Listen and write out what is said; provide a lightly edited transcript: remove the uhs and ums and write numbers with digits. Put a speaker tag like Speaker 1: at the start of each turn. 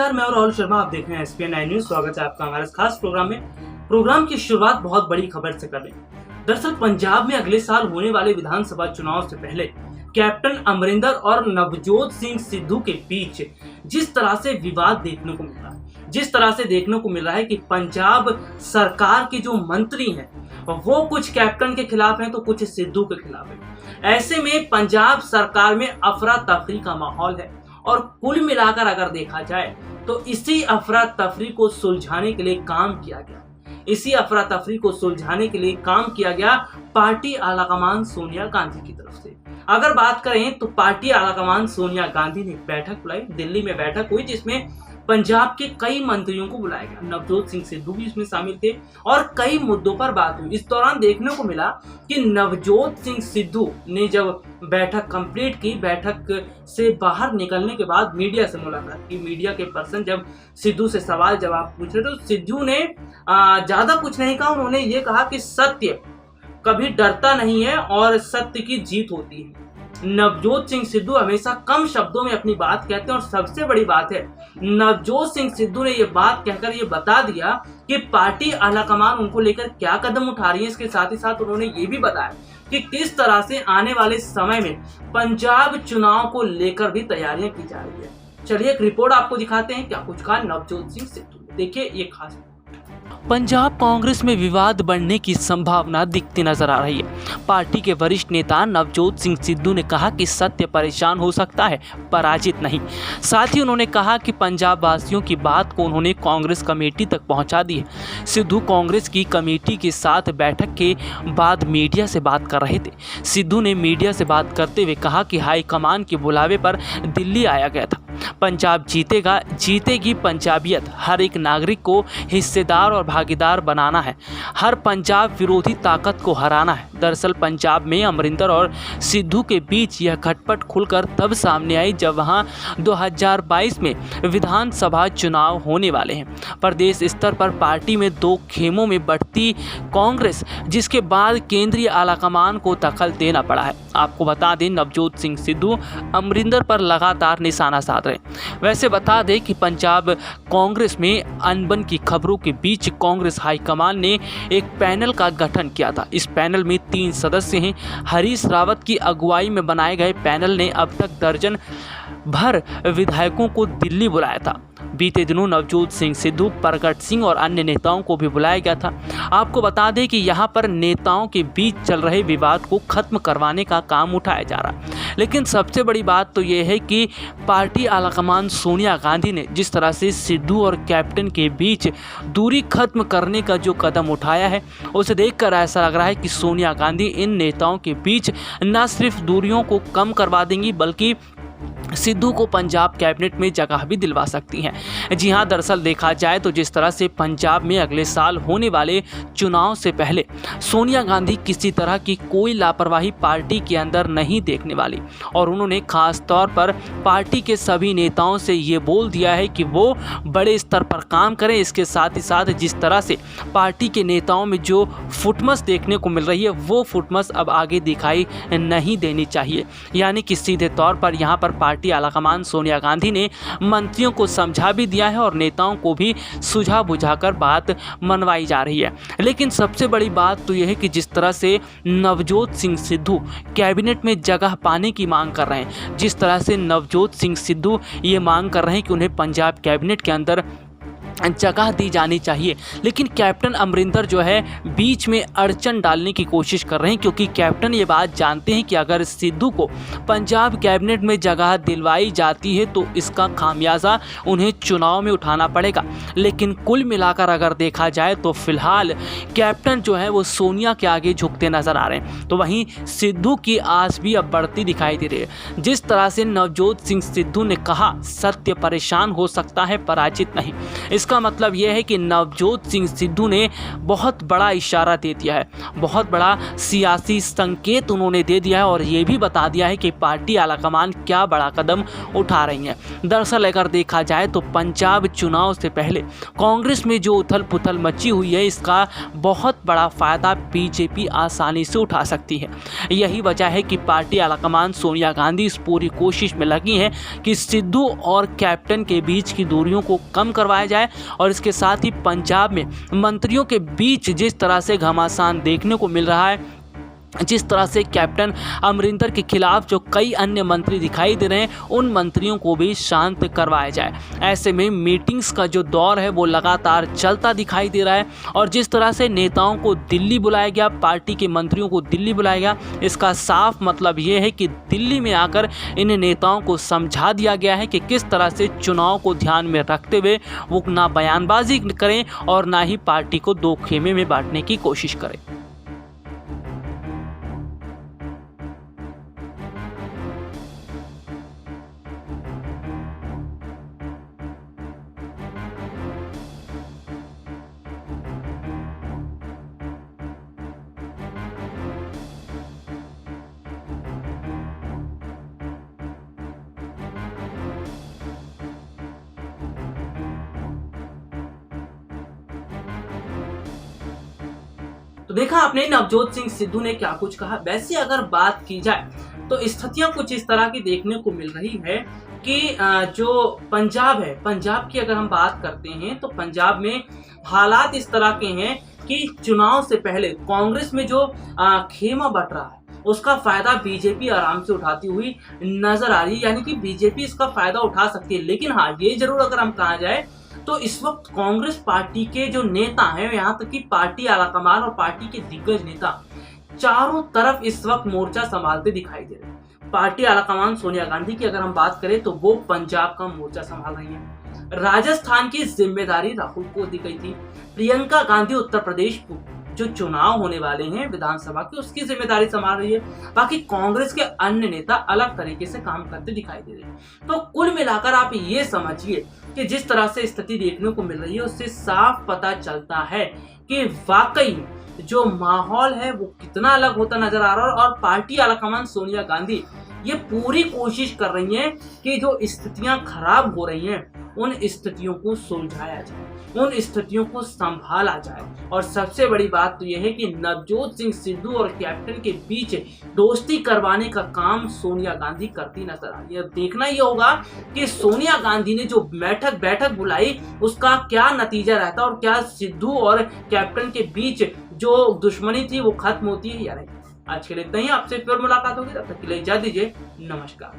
Speaker 1: नमस्कार, मैं और राहुल शर्मा। आप देख रहे हैं एसपीएन 9 न्यूज। स्वागत है आपका हमारे खास प्रोग्राम में। प्रोग्राम की शुरुआत बहुत बड़ी खबर से करें। दरअसल पंजाब में अगले साल होने वाले विधानसभा चुनाव से पहले कैप्टन अमरिंदर और नवजोत सिंह सिद्धू के बीच जिस तरह से विवाद देखने को मिल रहा है कि पंजाब सरकार के जो मंत्री हैं वो कुछ कैप्टन के खिलाफ हैं तो कुछ सिद्धू के खिलाफ हैं। ऐसे में पंजाब सरकार में अफरा तफरी का माहौल है और कुल मिलाकर अगर देखा जाए तो इसी अफरा तफरी को सुलझाने के लिए काम किया गया पार्टी आलाकमान सोनिया गांधी की तरफ से। अगर बात करें तो पार्टी आलाकमान सोनिया गांधी ने बैठक बुलाई, दिल्ली में बैठक हुई जिसमें पंजाब के कई मंत्रियों को बुलाया गया। नवजोत सिंह सिद्धू भी इसमें शामिल थे और कई मुद्दों पर बात हुई। इस दौरान देखने को मिला कि नवजोत सिंह सिद्धू ने जब बैठक कंप्लीट की, बैठक से बाहर निकलने के बाद मीडिया से मुलाकात की। मीडिया के पर्सन जब सिद्धू से सवाल जवाब पूछ रहे तो सिद्धू ने ज्यादा कुछ नहीं कहा। उन्होंने ये कहा कि सत्य कभी डरता नहीं है और सत्य की जीत होती है। नवजोत सिंह सिद्धू हमेशा कम शब्दों में अपनी बात कहते हैं और सबसे बड़ी बात है नवजोत सिंह सिद्धू ने ये बात कहकर ये बता दिया कि पार्टी आलाकमान उनको लेकर क्या कदम उठा रही है। इसके साथ ही साथ उन्होंने ये भी बताया कि किस तरह से आने वाले समय में पंजाब चुनाव को लेकर भी तैयारियां की जा रही है। चलिए एक रिपोर्ट आपको दिखाते हैं क्या कुछ कहा नवजोत सिंह सिद्धू ने। देखिए ये खास
Speaker 2: पंजाब कांग्रेस में विवाद बढ़ने की संभावना दिखती नजर आ रही है। पार्टी के वरिष्ठ नेता नवजोत सिंह सिद्धू ने कहा कि सत्य परेशान हो सकता है, पराजित नहीं। साथ ही उन्होंने कहा कि पंजाब वासियों की बात को उन्होंने कांग्रेस कमेटी तक पहुंचा दी है। सिद्धू कांग्रेस की कमेटी के साथ बैठक के बाद मीडिया से बात कर रहे थे। सिद्धू ने मीडिया से बात करते हुए कहा कि हाईकमान के बुलावे पर दिल्ली आया गया था। पंजाब जीतेगा, जीतेगी पंजाबियत। हर एक नागरिक को हिस्सेदार और भागीदार बनाना है। हर पंजाब विरोधी ताकत को हराना है। दरअसल पंजाब में अमरिंदर और सिद्धू के बीच यह खटपट खुलकर तब सामने आई जब वहां 2022 में विधानसभा चुनाव होने वाले हैं। प्रदेश स्तर पर पार्टी में दो खेमों में बढ़ती कांग्रेस, जिसके बाद केंद्रीय आलाकमान को दखल देना पड़ा है। आपको बता दें नवजोत सिंह सिद्धू अमरिंदर पर लगातार निशाना साध रहे। वैसे बता दें कि पंजाब कांग्रेस में अनबन की खबरों के बीच कांग्रेस हाईकमान ने एक पैनल का गठन किया था। इस पैनल में 3 सदस्य हैं। हरीश रावत की अगुवाई में बनाए गए पैनल ने अब तक दर्जन भर विधायकों को दिल्ली बुलाया था। बीते दिनों नवजोत सिंह सिद्धू, प्रगट सिंह और अन्य नेताओं को भी बुलाया गया था। आपको बता दें कि यहां पर नेताओं के बीच चल रहे विवाद को खत्म करवाने का काम उठाया जा रहा है। लेकिन सबसे बड़ी बात तो यह है कि पार्टी आलाकमान सोनिया गांधी ने जिस तरह से सिद्धू और कैप्टन के बीच दूरी खत्म करने का जो कदम उठाया है, उसे देखकर ऐसा लग रहा है कि सोनिया गांधी इन नेताओं के बीच न सिर्फ दूरियों को कम करवा देंगी बल्कि सिद्धू को पंजाब कैबिनेट में जगह भी दिलवा सकती हैं। जी हां, दरअसल देखा जाए तो जिस तरह से पंजाब में अगले साल होने वाले चुनाव से पहले सोनिया गांधी किसी तरह की कोई लापरवाही पार्टी के अंदर नहीं देखने वाली और उन्होंने खास तौर पर पार्टी के सभी नेताओं से ये बोल दिया है कि वो बड़े स्तर पर काम करें। इसके साथ ही साथ जिस तरह से पार्टी के नेताओं में जो फुटमस देखने को मिल रही है वो फुटमस अब आगे दिखाई नहीं देनी चाहिए। यानी कि सीधे तौर पर यहाँ पर पार्टी आलाकमान सोनिया गांधी ने मंत्रियों को समझा भी दिया है और नेताओं को भी सुझा बुझाकर बात मनवाई जा रही है। लेकिन सबसे बड़ी बात तो यह है कि जिस तरह से नवजोत सिंह सिद्धू कैबिनेट में जगह पाने की मांग कर रहे हैं, जिस तरह से नवजोत सिंह सिद्धू ये मांग कर रहे हैं कि उन्हें पंजाब कैबिनेट के अंदर जगह दी जानी चाहिए, लेकिन कैप्टन अमरिंदर जो है बीच में अड़चन डालने की कोशिश कर रहे हैं क्योंकि कैप्टन ये बात जानते हैं कि अगर सिद्धू को पंजाब कैबिनेट में जगह दिलवाई जाती है तो इसका खामियाजा उन्हें चुनाव में उठाना पड़ेगा। लेकिन कुल मिलाकर अगर देखा जाए तो फिलहाल कैप्टन जो है वो सोनिया के आगे झुकते नजर आ रहे हैं। तो वहीं सिद्धू की आस भी अब बढ़ती दिखाई दे रही है। जिस तरह से नवजोत सिंह सिद्धू ने कहा सत्य परेशान हो सकता है, पराजित नहीं। इसका इसका मतलब यह है कि नवजोत सिंह सिद्धू ने बहुत बड़ा इशारा दे दिया है, बहुत बड़ा सियासी संकेत उन्होंने दे दिया है और ये भी बता दिया है कि पार्टी आलाकमान क्या बड़ा कदम उठा रही है। दरअसल अगर देखा जाए तो पंजाब चुनाव से पहले कांग्रेस में जो उथल पुथल मची हुई है, इसका बहुत बड़ा फायदा बीजेपी आसानी से उठा सकती है। यही वजह है कि पार्टी आलाकमान सोनिया गांधी इस पूरी कोशिश में लगी हैं कि सिद्धू और कैप्टन के बीच की दूरियों को कम करवाया जाए और इसके साथ ही पंजाब में मंत्रियों के बीच जिस तरह से घमासान देखने को मिल रहा है, जिस तरह से कैप्टन अमरिंदर के खिलाफ जो कई अन्य मंत्री दिखाई दे रहे हैं, उन मंत्रियों को भी शांत करवाया जाए। ऐसे में मीटिंग्स का जो दौर है वो लगातार चलता दिखाई दे रहा है और जिस तरह से नेताओं को दिल्ली बुलाया गया, पार्टी के मंत्रियों को दिल्ली बुलाया गया, इसका साफ मतलब ये है कि दिल्ली में आकर इन नेताओं को समझा दिया गया है कि किस तरह से चुनाव को ध्यान में रखते हुए वो ना बयानबाजी करें और ना ही पार्टी को दो खेमे में बांटने की कोशिश करें।
Speaker 1: तो देखा आपने नवजोत सिंह सिद्धू ने क्या कुछ कहा। वैसे अगर बात की जाए तो स्थितियां कुछ इस तरह की देखने को मिल रही है कि जो पंजाब है, पंजाब की अगर हम बात करते हैं तो पंजाब में हालात इस तरह के हैं कि चुनाव से पहले कांग्रेस में जो खेमा बट रहा है उसका फायदा बीजेपी आराम से उठाती हुई नजर आ रही है, यानी कि बीजेपी इसका फायदा उठा सकती है। लेकिन हाँ, ये जरूर अगर हम कहा जाए तो इस वक्त कांग्रेस पार्टी के जो नेता हैं, यहाँ तक कि पार्टी आलाकमान और पार्टी के दिग्गज नेता चारों तरफ इस वक्त मोर्चा संभालते दिखाई दे रहे हैं। पार्टी आलाकमान सोनिया गांधी की अगर हम बात करें तो वो पंजाब का मोर्चा संभाल रही हैं। राजस्थान की जिम्मेदारी राहुल को दी गई थी। प्रियंका गांधी उत्तर प्रदेश जो चुनाव होने वाले हैं विधानसभा की, उसकी जिम्मेदारी संभाल रही है। बाकी कांग्रेस के अन्य नेता अलग तरीके से काम करते दिखाई दे रहे हैं। तो कुल मिलाकर आप ये समझिए कि जिस तरह से स्थिति देखने को मिल रही है उससे साफ पता चलता है कि वाकई जो माहौल है वो कितना अलग होता नजर आ रहा है। और पार्टी आलाकमान सोनिया गांधी ये पूरी कोशिश कर रही हैं कि जो स्थितियां खराब हो रही हैं उन स्थितियों को सुलझाया जाए, उन स्थितियों को संभाला जाए। और सबसे बड़ी बात तो यह है कि नवजोत सिंह सिद्धू और कैप्टन के बीच दोस्ती करवाने का काम सोनिया गांधी करती नजर आ रही है। देखना यह होगा कि सोनिया गांधी ने जो बैठक बुलाई उसका क्या नतीजा रहता है और क्या सिद्धू और कैप्टन के बीच जो दुश्मनी थी वो खत्म होती है या नहीं। आज के लिए इतना ही, आपसे फिर मुलाकात होगी, तब तक के लिए इजाजत दीजिए, नमस्कार।